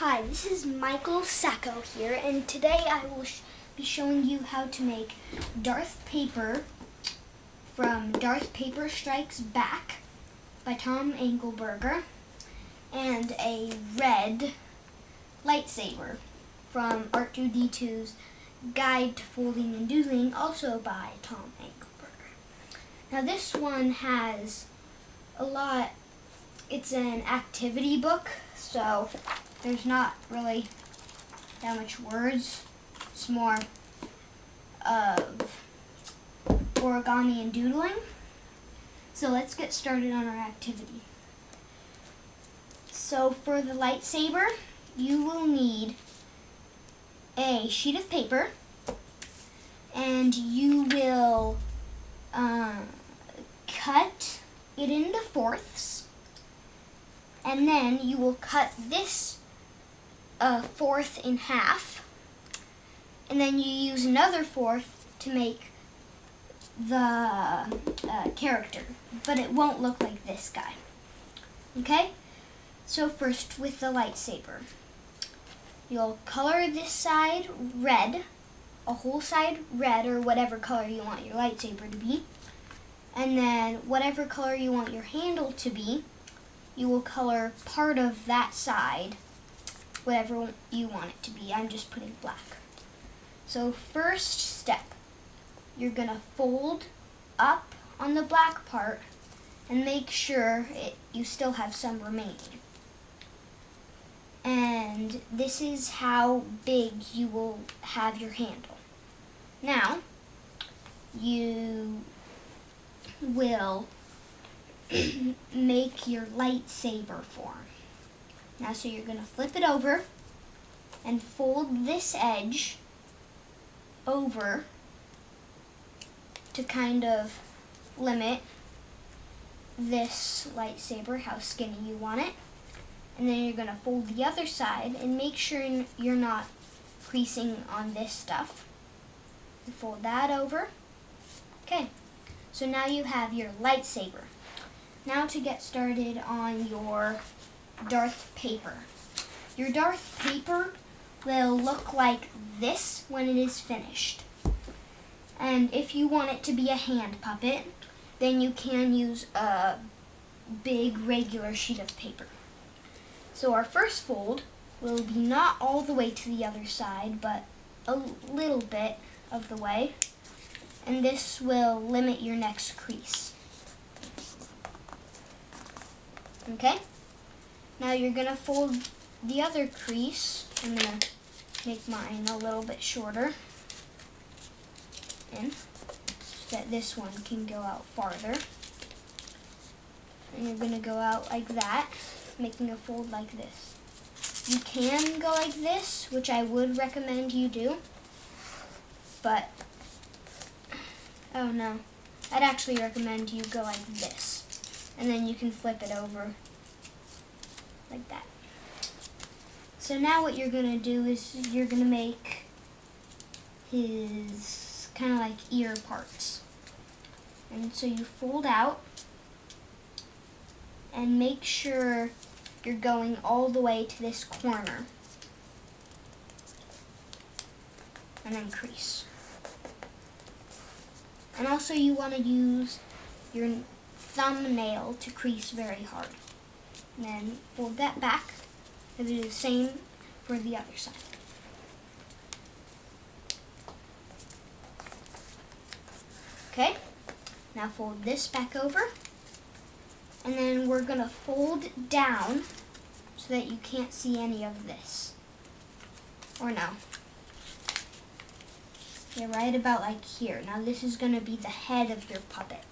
Hi, this is Michael Sacco here, and today I will be showing you how to make Darth Paper from Darth Paper Strikes Back by Tom Engelberger, and a Red Light Saber from R2-D2's Guide to Folding and Doodling, also by Tom Engelberger. Now this one has a lot, it's an activity book, so there's not really that much words. It's more of origami and doodling. So let's get started on our activity. So for the lightsaber, you will need a sheet of paper, and you will cut it into fourths, and then you will cut this fourth in half, and then you use another fourth to make the character, but it won't look like this guy. Okay? So first, with the lightsaber, you'll color this side red, a whole side red, or whatever color you want your lightsaber to be, and then whatever color you want your handle to be, you will color part of that side whatever you want it to be. I'm just putting black. So first step, you're going to fold up on the black part and make sure you still have some remaining. And this is how big you will have your handle. Now, you will make your lightsaber form. Now, so you're going to flip it over and fold this edge over to kind of limit this lightsaber, how skinny you want it. And then you're going to fold the other side and make sure you're not creasing on this stuff. You fold that over. Okay, so now you have your lightsaber. Now to get started on your Darth Paper. Your Darth Paper will look like this when it is finished. And if you want it to be a hand puppet, then you can use a big regular sheet of paper. So our first fold will be not all the way to the other side, but a little bit of the way. And this will limit your next crease. Okay? Now you're going to fold the other crease. I'm going to make mine a little bit shorter in so that this one can go out farther. And you're going to go out like that, making a fold like this. You can go like this, which I would recommend you do, but oh no, I'd actually recommend you go like this, and then you can flip it over like that. So now what you're going to do is you're going to make his kind of like ear parts. And so you fold out and make sure you're going all the way to this corner. And then crease. And also you want to use your thumbnail to crease very hard. And then fold that back and do the same for the other side. Okay, now fold this back over, and then we're going to fold down so that you can't see any of this. Or no. Yeah, right about like here. Now this is going to be the head of your puppet.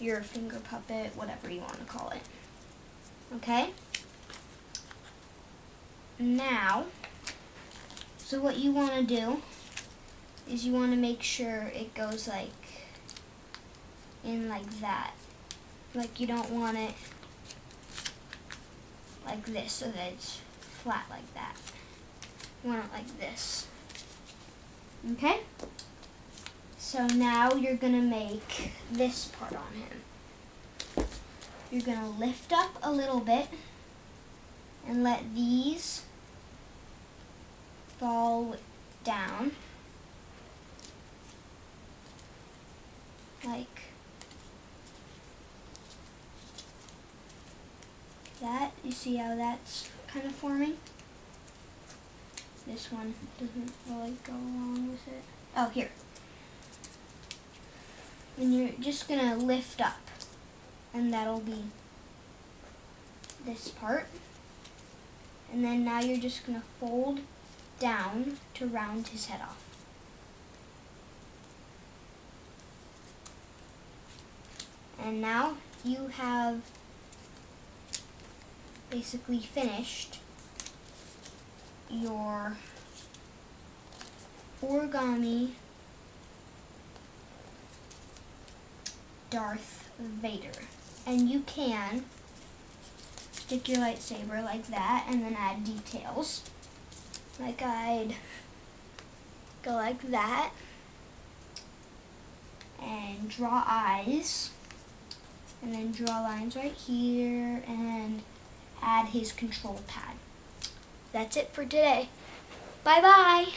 Your finger puppet, whatever you want to call it. Okay? Now, so what you want to do is you want to make sure it goes like in like that. Like you don't want it like this so that it's flat like that. You want it like this. Okay? So now you're going to make this part on him. You're going to lift up a little bit and let these fall down like that. You see how that's kind of forming? This one doesn't really go along with it. Oh, here. And you're just gonna lift up, and that'll be this part. And then now you're just gonna fold down to round his head off. And now you have basically finished your Origami Darth Vader. And you can stick your lightsaber like that and then add details. Like I'd go like that and draw eyes and then draw lines right here and add his control pad. That's it for today. Bye bye.